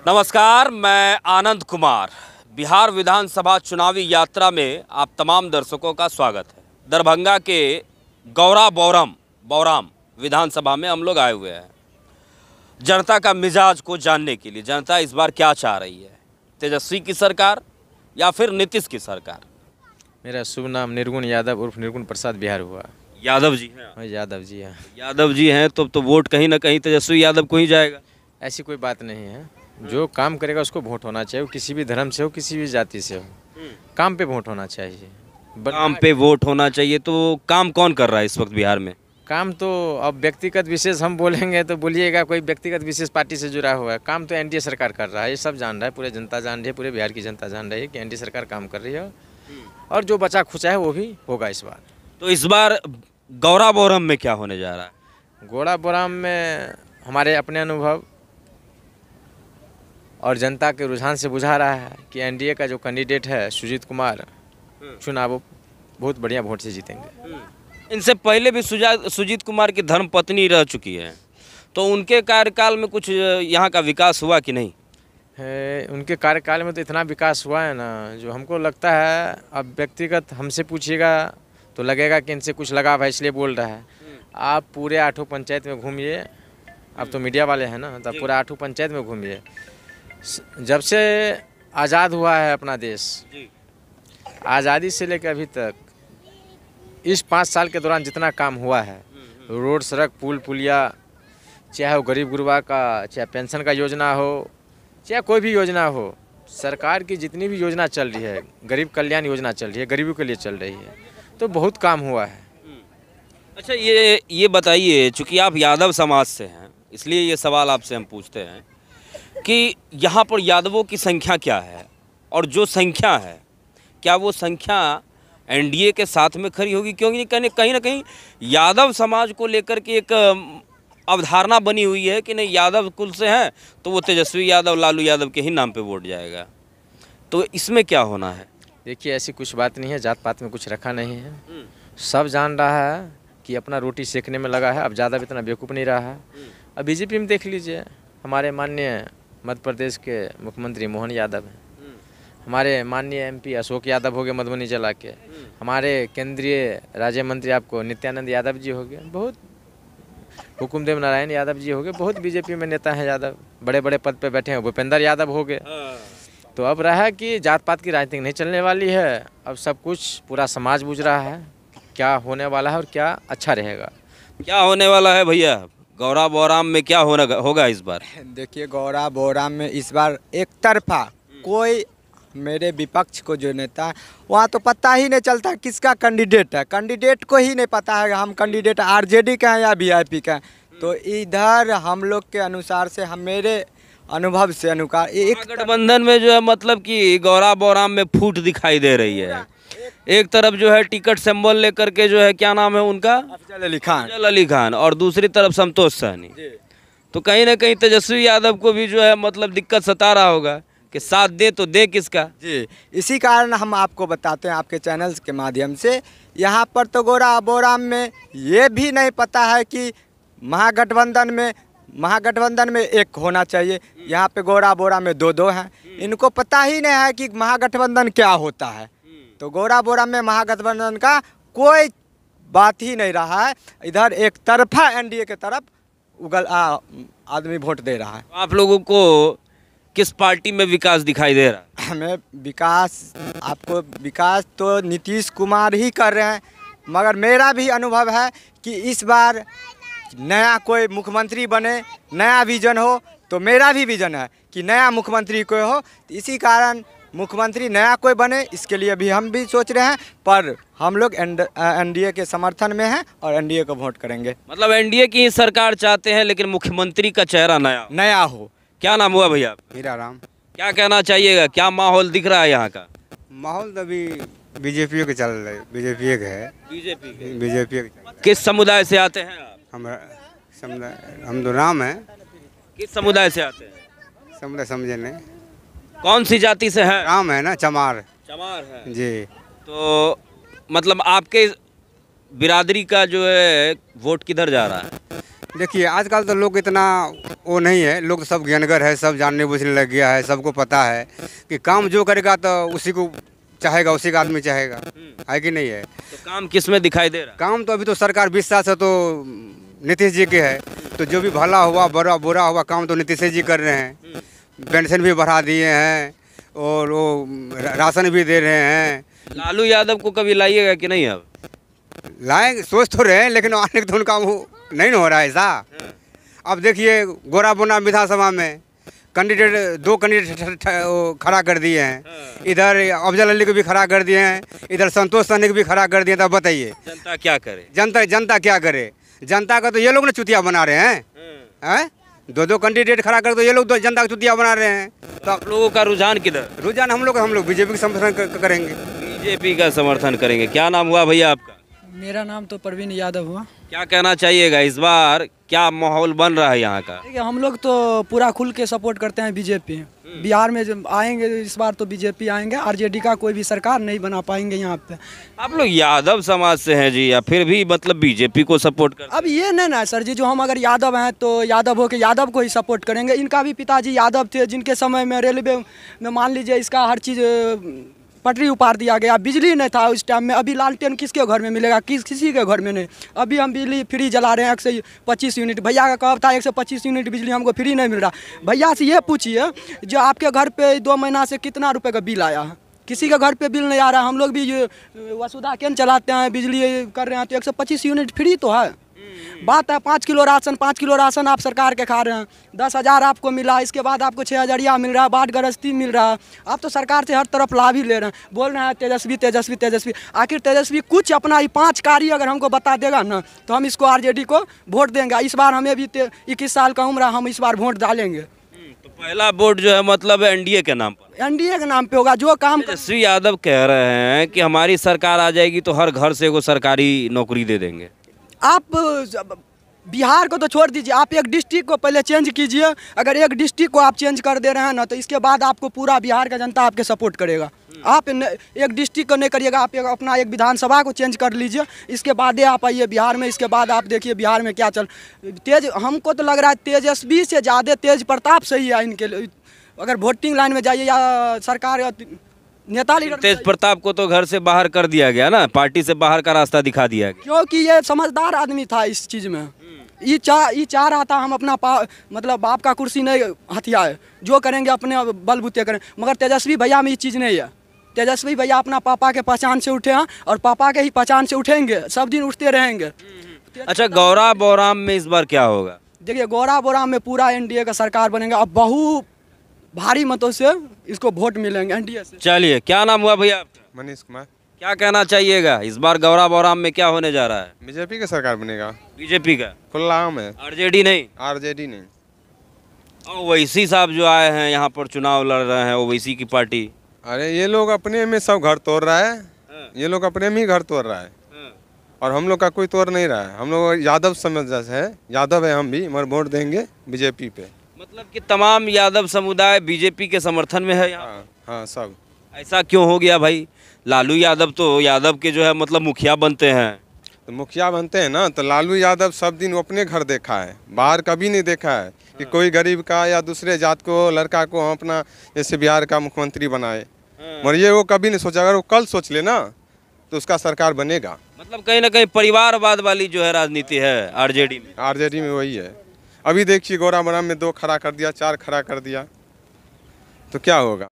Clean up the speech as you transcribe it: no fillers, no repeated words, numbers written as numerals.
नमस्कार, मैं आनंद कुमार। बिहार विधानसभा चुनावी यात्रा में आप तमाम दर्शकों का स्वागत है। दरभंगा के गौरा बौराम विधानसभा में हम लोग आए हुए हैं जनता का मिजाज को जानने के लिए। जनता इस बार क्या चाह रही है, तेजस्वी की सरकार या फिर नीतीश की सरकार? मेरा शुभ नाम निर्गुण यादव उर्फ निर्गुण प्रसाद बिहार हुआ। यादव जी हैं? यादव जी हैं। यादव जी हैं तो वोट कहीं ना कहीं तेजस्वी यादव को ही जाएगा। ऐसी कोई बात नहीं है, जो काम करेगा उसको वोट होना चाहिए, वो किसी भी धर्म से हो, किसी भी जाति से हो, काम पे वोट होना चाहिए। काम पे वोट होना चाहिए। तो काम कौन कर रहा है इस वक्त बिहार में? काम तो अब व्यक्तिगत विशेष हम बोलेंगे तो बोलिएगा कोई व्यक्तिगत विशेष पार्टी से जुड़ा हुआ है। काम तो एनडीए सरकार कर रहा है, ये सब जान रहा है, पूरे जनता जान रही है, पूरे बिहार की जनता जान रही है कि एनडीए सरकार काम कर रही है और जो बचा खुचा है वो भी होगा इस बार। तो इस बार गौरा बौराम में क्या होने जा रहा है? गौरा बौराम में हमारे अपने अनुभव और जनता के रुझान से बुझा रहा है कि एनडीए का जो कैंडिडेट है सुजीत कुमार चुनाव बहुत बढ़िया वोट से जीतेंगे। इनसे पहले भी सुजीत कुमार की धर्मपत्नी रह चुकी है, तो उनके कार्यकाल में कुछ यहाँ का विकास हुआ कि नहीं? है, उनके कार्यकाल में तो इतना विकास हुआ है ना, जो हमको लगता है, अब व्यक्तिगत हमसे पूछिएगा तो लगेगा कि इनसे कुछ लगाव है इसलिए बोल रहा है। आप पूरे 8 पंचायत में घूमिए, अब तो मीडिया वाले हैं ना, तो पूरे 8 पंचायत में घूमिए। जब से आज़ाद हुआ है अपना देश, आज़ादी से लेकर अभी तक इस 5 साल के दौरान जितना काम हुआ है, रोड सड़क पुल पुलिया, चाहे वो गरीब गुरबा का, चाहे पेंशन का योजना हो, चाहे कोई भी योजना हो, सरकार की जितनी भी योजना चल रही है, गरीब कल्याण योजना चल रही है, गरीबों के लिए चल रही है, तो बहुत काम हुआ है। अच्छा, ये बताइए, चूँकि आप यादव समाज से हैं इसलिए ये सवाल आपसे हम पूछते हैं कि यहाँ पर यादवों की संख्या क्या है, और जो संख्या है क्या वो संख्या एनडीए के साथ में खड़ी होगी? क्योंकि कहीं ना कहीं यादव समाज को लेकर के एक अवधारणा बनी हुई है कि नहीं, यादव कुल से हैं तो वो तेजस्वी यादव, लालू यादव के ही नाम पे वोट जाएगा। तो इसमें क्या होना है? देखिए, ऐसी कुछ बात नहीं है, जात पात में कुछ रखा नहीं है। सब जान रहा है कि अपना रोटी सेकने में लगा है, अब ज़्यादा भी इतना बेवकूफ़ नहीं रहा है। अब बीजेपी में देख लीजिए, हमारे माननीय मध्य प्रदेश के मुख्यमंत्री मोहन यादव हैं, हमारे माननीय एमपी अशोक यादव हो गए मधुबनी जिला के, हमारे केंद्रीय राज्य मंत्री आपको नित्यानंद यादव जी हो गए, बहुत हुकुमदेव नारायण यादव जी हो गए, बहुत बीजेपी में नेता हैं यादव, बड़े बड़े पद पे बैठे हैं, भूपेंद्र यादव हो गए। तो अब रहा कि जात पात की राजनीति नहीं चलने वाली है, अब सब कुछ पूरा समाज बुझ रहा है क्या होने वाला है और क्या अच्छा रहेगा। क्या होने वाला है भैया? गौरा बौराम में क्या होगा इस बार? देखिए, गौरा बौराम में इस बार एक तरफा, कोई मेरे विपक्ष को जो नेता है वहाँ तो पता ही नहीं चलता किसका कैंडिडेट है, कैंडिडेट को ही नहीं पता है हम कैंडिडेट आरजेडी का हैं या वीआईपी का हैं। तो इधर हम लोग के अनुसार से, हम मेरे अनुभव से अनुसार, एक गठबंधन में जो है मतलब कि गौरा बौराम में फूट दिखाई दे रही है। एक तरफ जो है टिकट सिंबल लेकर के जो है, क्या नाम है उनका, अफजल अली खान, और दूसरी तरफ संतोष सहनी। तो कहीं ना कहीं तेजस्वी यादव को भी जो है मतलब दिक्कत सता रहा होगा कि साथ दे तो दे किसका। जी, इसी कारण हम आपको बताते हैं आपके चैनल्स के माध्यम से, यहाँ पर तो गौरा बौराम में ये भी नहीं पता है कि महागठबंधन में एक होना चाहिए, यहाँ पे गौरा बौराम में 2-2 हैं। इनको पता ही नहीं है कि महागठबंधन क्या होता है। तो गौरा बौराम में महागठबंधन का कोई बात ही नहीं रहा है, इधर एक तरफा एनडीए के तरफ आदमी वोट दे रहा है। आप लोगों को किस पार्टी में विकास दिखाई दे रहा है? हमें विकास तो नीतीश कुमार ही कर रहे हैं, मगर मेरा भी अनुभव है कि इस बार नया कोई मुख्यमंत्री बने, नया विजन हो, तो मेरा भी विजन है कि नया मुख्यमंत्री कोई हो। तो इसी कारण मुख्यमंत्री नया कोई बने, इसके लिए भी हम भी सोच रहे हैं, पर हम लोग एनडीए के समर्थन में हैं और एनडीए को वोट करेंगे। मतलब एनडीए की सरकार चाहते हैं, लेकिन मुख्यमंत्री का चेहरा नया हो। क्या नाम हुआ भैया? हीरा राम। क्या कहना चाहिएगा, क्या माहौल दिख रहा है यहाँ का? माहौल तो अभी बीजेपी के चल रहा है, बीजेपी के है। बीजेपी किस समुदाय से आते हैं आप? हम तो राम हैं। किस समुदाय से आते हैं? समुदाय समझे नहीं। कौन सी जाति से है? राम है ना, चमार है जी। तो मतलब आपके बिरादरी का जो है वोट किधर जा रहा है? देखिए आजकल तो लोग इतना वो नहीं है, लोग तो सब ज्ञानगर है, सब जानने बूझने लग गया है, सबको पता है कि काम जो करेगा तो उसी को चाहेगा, उसी का आदमी चाहेगा, है कि नहीं है। तो काम किस में दिखाई दे रहा है? काम तो अभी तो सरकार 20 साल से तो नीतीश जी के है, तो जो भी भला हुआ बड़ा बुरा हुआ काम तो नीतीश जी कर रहे हैं। पेंशन भी बढ़ा दिए हैं और वो राशन भी दे रहे हैं। लालू यादव को कभी लाइएगा कि नहीं? अब लाएंगे सोच तो रहे हैं, लेकिन आने तो उनका वो नहीं हो रहा है ऐसा। अब देखिए गोराबुना विधानसभा में कैंडिडेट 2 कैंडिडेट खड़ा कर दिए हैं, इधर अफजल अली को भी खड़ा कर दिए हैं, इधर संतोष सहनी को भी खड़ा कर दिए। तब बताइए जनता क्या करे? जनता क्या करे? जनता का तो ये लोग ना चुतिया बना रहे हैं। 2 कैंडिडेट खड़ा कर, तो ये लोग तो जनता का चुतिया बना रहे हैं। तो आप लोगों का रुझान किधर? रुझान हम लोग बीजेपी का समर्थन करेंगे। बीजेपी का समर्थन करेंगे। क्या नाम हुआ भैया आपका? मेरा नाम तो परवीन यादव हुआ। क्या कहना चाहिएगा, इस बार क्या माहौल बन रहा है यहाँ का? देखिए हम लोग तो पूरा खुल के सपोर्ट करते हैं बीजेपी। बिहार में जब आएंगे इस बार तो बीजेपी आएंगे, आरजेडी का कोई भी सरकार नहीं बना पाएंगे यहाँ पे। आप लोग यादव समाज से हैं जी, या फिर भी मतलब बीजेपी को सपोर्ट करते? अब ये नहीं ना सर जी, जो हम अगर यादव हैं तो यादव हो के यादव को ही सपोर्ट करेंगे। इनका भी पिताजी यादव थे, जिनके समय में रेलवे में मान लीजिए इसका हर चीज़ पटरी उपार दिया गया, बिजली नहीं था उस टाइम में। अभी लालटेन किसके घर में मिलेगा? किसी के घर में नहीं। अभी हम बिजली फ्री जला रहे हैं 125 यूनिट। भैया का कब था 125 यूनिट बिजली हमको फ्री नहीं मिल रहा। भैया से ये पूछिए जो आपके घर पे 2 महीना से कितना रुपए का बिल आया है? किसी के घर पे बिल नहीं आ रहा। हम लोग भी ये वसुधा केंद्र चलाते हैं, बिजली कर रहे हैं, तो 125 यूनिट फ्री तो है। बात है 5 किलो राशन आप सरकार के खा रहे हैं। 10,000 आपको मिला, इसके बाद आपको 6,000 मिल रहा है, बाट गृहस्थी मिल रहा है। आप तो सरकार से हर तरफ लाभ ही ले रहे हैं। बोल रहे हैं तेजस्वी तेजस्वी तेजस्वी। आखिर तेजस्वी कुछ अपना ही 5 कार्य अगर हमको बता देगा ना तो हम इसको आरजेडी को वोट देंगे। इस बार हमें भी 21 साल का उम्र है, हम इस बार वोट डालेंगे। तो पहला वोट जो है मतलब एनडीए के नाम पर? एनडीए के नाम पे होगा। जो काम तेजस्वी यादव कह रहे हैं कि हमारी सरकार आ जाएगी तो हर घर से वो सरकारी नौकरी दे देंगे। आप बिहार को तो छोड़ दीजिए, आप एक डिस्ट्रिक्ट को पहले चेंज कीजिए। अगर एक डिस्ट्रिक्ट को आप चेंज कर दे रहे हैं ना तो इसके बाद आपको पूरा बिहार का जनता आपके सपोर्ट करेगा। आप एक डिस्ट्रिक्ट को नहीं करिएगा, आप अपना एक विधानसभा को चेंज कर लीजिए, इसके बाद आप आइए बिहार में। इसके बाद आप देखिए बिहार में क्या हमको तो लग रहा है तेजस्वी से ज़्यादा तेज प्रताप सही है इनके लिए। अगर वोटिंग लाइन में जाइए या सरकार नेता लीडर, तेज प्रताप को तो घर से बाहर कर दिया गया ना, पार्टी से बाहर का रास्ता दिखा दिया गया, क्योंकि ये समझदार आदमी था इस चीज़ में। ये चाह रहा था हम अपना मतलब बाप का कुर्सी नहीं हथियाए, जो करेंगे अपने बलबूते करें। मगर तेजस्वी भैया में ये चीज़ नहीं है। तेजस्वी भैया अपना पापा के पहचान से उठे हैं और पापा के ही पहचान से उठेंगे, सब दिन उठते रहेंगे। अच्छा, गौरा बोराम में इस बार क्या होगा? देखिए गौरा बोराम में पूरा एनडीए का सरकार बनेगा। अब बहु भारी मतों से इसको वोट मिलेंगे एनडीए से। चलिए, क्या नाम हुआ भैया आपका? मनीष कुमार। क्या कहना चाहिएगा, इस बार गौरा बोराम में क्या होने जा रहा है? बीजेपी का सरकार बनेगा। बीजेपी का खुला आम है, आरजेडी नहीं? आरजेडी नहीं। ओवैसी साहब जो आए हैं यहाँ पर चुनाव लड़ रहे हैं, ओवैसी की पार्टी। अरे ये लोग अपने में सब घर तोड़ रहा है। ये लोग अपने में ही घर तोड़ रहा है और हम लोग का कोई तोड़ नहीं रहा है। हम लोग यादव समझ है, यादव है हम भी, मगर वोट देंगे बीजेपी पे। मतलब कि तमाम यादव समुदाय बीजेपी के समर्थन में है यहाँ? हाँ सब। ऐसा क्यों हो गया भाई? लालू यादव तो यादव के जो है मतलब मुखिया बनते हैं। तो मुखिया बनते हैं ना, तो लालू यादव सब दिन अपने घर देखा है, बाहर कभी नहीं देखा है कि कोई गरीब का या दूसरे जात को लड़का को हम अपना जैसे बिहार का मुख्यमंत्री बनाए। मगर ये वो कभी नहीं सोचा। अगर वो कल सोच ले ना तो उसका सरकार बनेगा। मतलब कहीं ना कहीं परिवारवाद वाली जो है राजनीति है आरजेडी में। आरजेडी में वही है। अभी देखिए गौरा बोराम में 2 खड़ा कर दिया, 4 खड़ा कर दिया, तो क्या होगा?